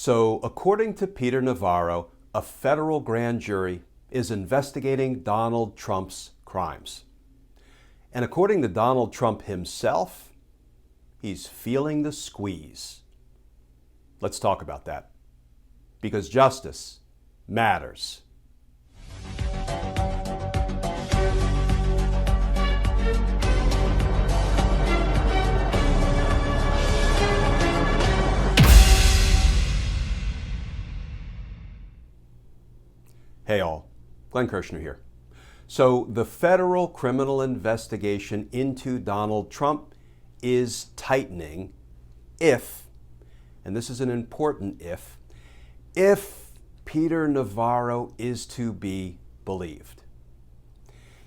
So, according to Peter Navarro, a federal grand jury is investigating Donald Trump's crimes. And according to Donald Trump himself, he's feeling the squeeze. Let's talk about that. Because justice matters. Hey all, Glenn Kirshner here. So the federal criminal investigation into Donald Trump is tightening if, and this is an important if Peter Navarro is to be believed.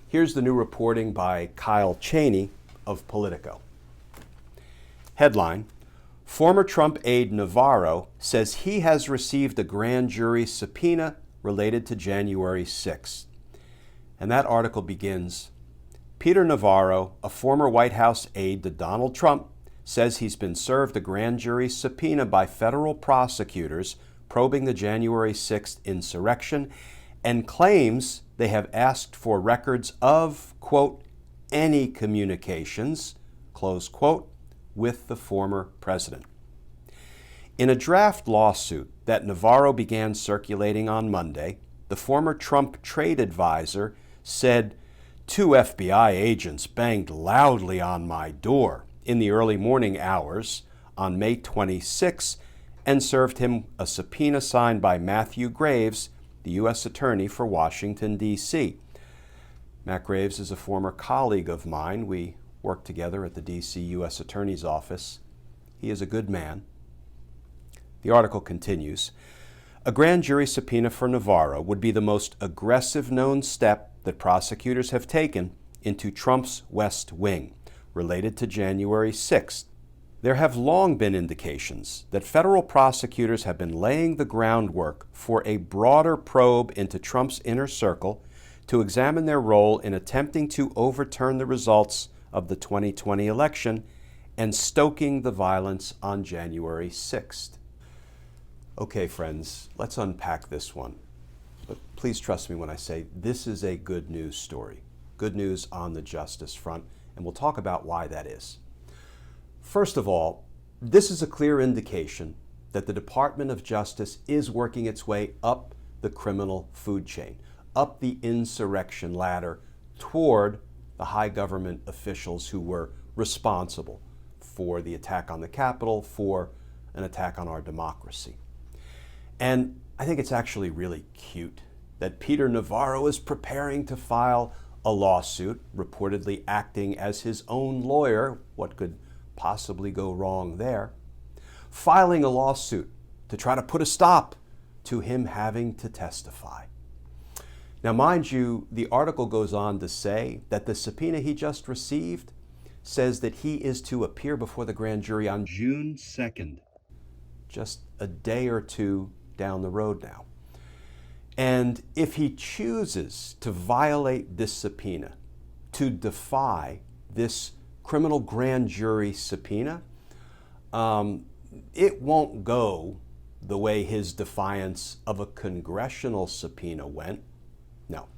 Here's the new reporting by Kyle Cheney of Politico. Headline: Former Trump aide Navarro says he has received a grand jury subpoena related to January 6th. And that article begins, Peter Navarro, a former White House aide to Donald Trump, says he's been served a grand jury subpoena by federal prosecutors probing the January 6th insurrection and claims they have asked for records of, quote, any communications, close quote, with the former president. In a draft lawsuit that Navarro began circulating on Monday, the former Trump trade advisor said, 2 FBI agents banged loudly on my door in the early morning hours on May 26 and served him a subpoena signed by Matthew Graves, the U.S. Attorney for Washington, D.C. Matt Graves is a former colleague of mine. We worked together at the D.C. U.S. Attorney's Office. He is a good man. The article continues, a grand jury subpoena for Navarro would be the most aggressive known step that prosecutors have taken into Trump's West Wing, related to January 6th. There have long been indications that federal prosecutors have been laying the groundwork for a broader probe into Trump's inner circle to examine their role in attempting to overturn the results of the 2020 election and stoking the violence on January 6th. Okay, friends, let's unpack this one. But please trust me when I say this is a good news story. Good news on the justice front, and we'll talk about why that is. First of all, this is a clear indication that the Department of Justice is working its way up the criminal food chain, up the insurrection ladder toward the high government officials who were responsible for the attack on the Capitol, for an attack on our democracy. And I think it's actually really cute that Peter Navarro is preparing to file a lawsuit, reportedly acting as his own lawyer. What could possibly go wrong there? Filing a lawsuit to try to put a stop to him having to testify. Now, mind you, the article goes on to say that the subpoena he just received says that he is to appear before the grand jury on June 2nd, just a day or two down the road now. And if he chooses to violate this subpoena, to defy this criminal grand jury subpoena, it won't go the way his defiance of a congressional subpoena went. No.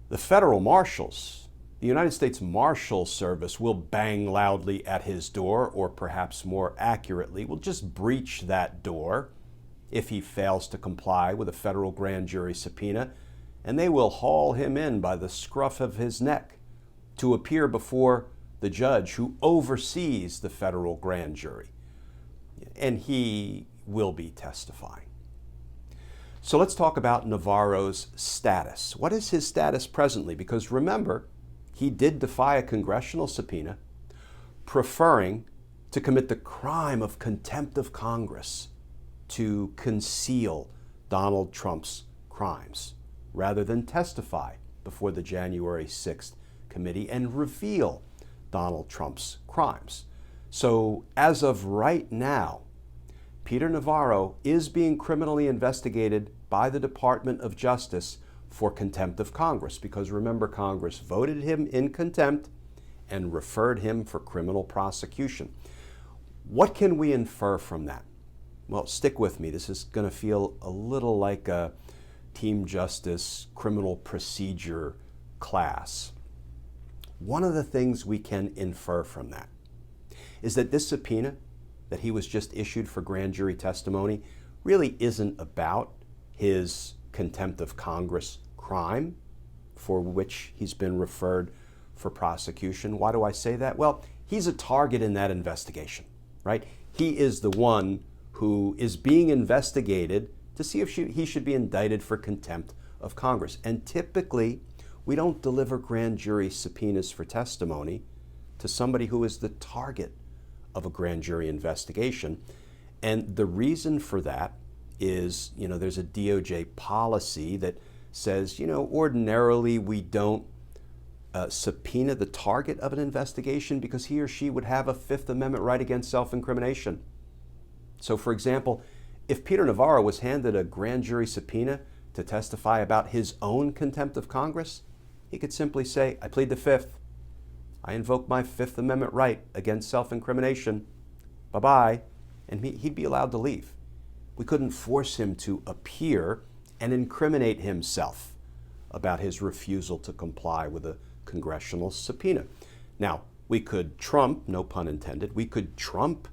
The federal marshals, the United States Marshal Service, will bang loudly at his door, or perhaps more accurately, will just breach that door if he fails to comply with a federal grand jury subpoena, and they will haul him in by the scruff of his neck to appear before the judge who oversees the federal grand jury. And he will be testifying. So let's talk about Navarro's status. What is his status presently? Because remember, he did defy a congressional subpoena, preferring to commit the crime of contempt of Congress to conceal Donald Trump's crimes, rather than testify before the January 6th committee and reveal Donald Trump's crimes. So as of right now, Peter Navarro is being criminally investigated by the Department of Justice for contempt of Congress, because remember, Congress voted him in contempt and referred him for criminal prosecution. What can we infer from that? well, stick with me. This is going to feel a little like a Team Justice criminal procedure class. One of the things we can infer from that is that this subpoena that he was just issued for grand jury testimony really isn't about his contempt of Congress crime for which he's been referred for prosecution. Why do I say that? Well, he's a target in that investigation, right? He is the one who is being investigated to see if he should be indicted for contempt of Congress. And typically, we don't deliver grand jury subpoenas for testimony to somebody who is the target of a grand jury investigation. And the reason for that is, there's a DOJ policy that says, ordinarily we don't subpoena the target of an investigation because he or she would have a Fifth Amendment right against self-incrimination. So, for example, if Peter Navarro was handed a grand jury subpoena to testify about his own contempt of Congress, he could simply say, I plead the Fifth. I invoke my Fifth Amendment right against self-incrimination. Bye-bye. And he'd be allowed to leave. We couldn't force him to appear and incriminate himself about his refusal to comply with a congressional subpoena. Now, we could trump, no pun intended, we could trump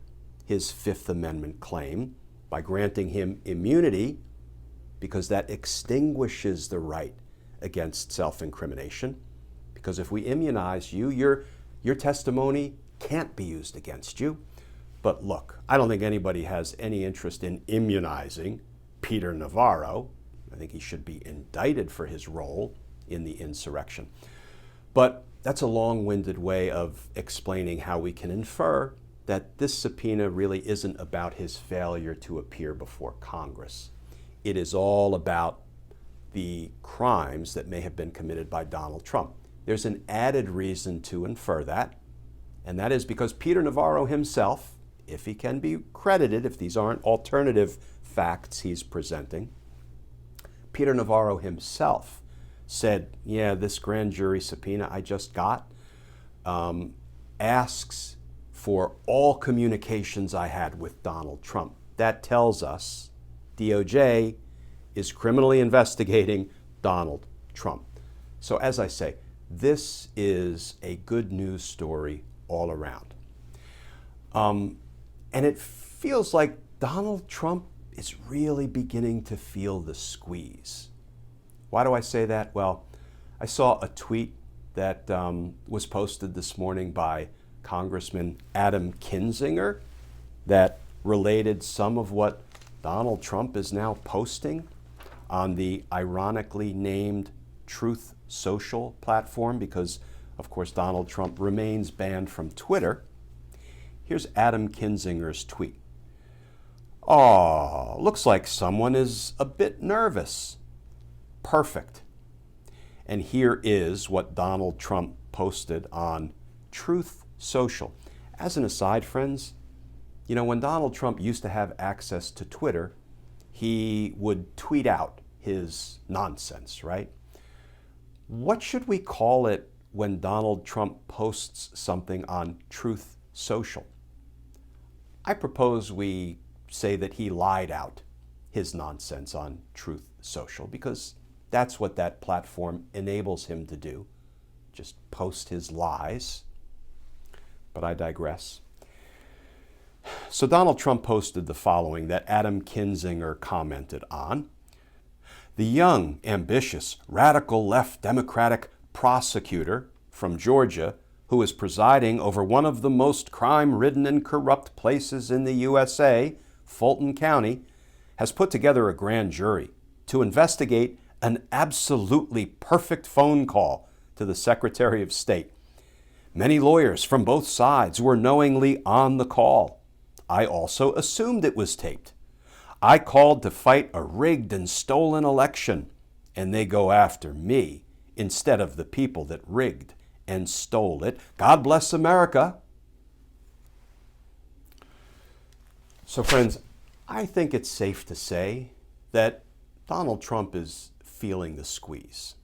his Fifth Amendment claim by granting him immunity because that extinguishes the right against self-incrimination. Because if we immunize you, your testimony can't be used against you. But look, I don't think anybody has any interest in immunizing Peter Navarro. I think he should be indicted for his role in the insurrection. But that's a long-winded way of explaining how we can infer that this subpoena really isn't about his failure to appear before Congress. It is all about the crimes that may have been committed by Donald Trump. There's an added reason to infer that, and that is because Peter Navarro himself, if he can be credited, if these aren't alternative facts he's presenting, Peter Navarro himself said, yeah, this grand jury subpoena I just got asks for all communications I had with Donald Trump. That tells us DOJ is criminally investigating Donald Trump. So as I say, this is a good news story all around. And it feels like Donald Trump is really beginning to feel the squeeze. Why do I say that? Well, I saw a tweet that was posted this morning by Congressman Adam Kinzinger that related some of what Donald Trump is now posting on the ironically named Truth Social platform because, of course, Donald Trump remains banned from Twitter. Here's Adam Kinzinger's tweet. "Oh, looks like someone is a bit nervous. Perfect." And here is what Donald Trump posted on Truth Social. As an aside, friends, when Donald Trump used to have access to Twitter, he would tweet out his nonsense, right? What should we call it when Donald Trump posts something on Truth Social? I propose we say that he lied out his nonsense on Truth Social because that's what that platform enables him to do. Just post his lies. But I digress. So Donald Trump posted the following that Adam Kinzinger commented on. "The young, ambitious, radical left Democratic prosecutor from Georgia who is presiding over one of the most crime-ridden and corrupt places in the USA, Fulton County, has put together a grand jury to investigate an absolutely perfect phone call to the Secretary of State. Many lawyers from both sides were knowingly on the call. I also assumed it was taped. I called to fight a rigged and stolen election, and they go after me instead of the people that rigged and stole it. God bless America." So friends, I think it's safe to say that Donald Trump is feeling the squeeze.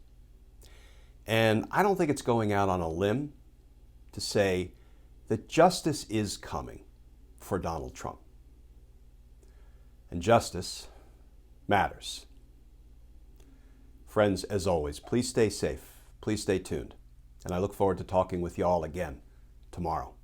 And I don't think it's going out on a limb to say that justice is coming for Donald Trump. and justice matters. Friends, as always, please stay safe, please stay tuned, and I look forward to talking with you all again tomorrow.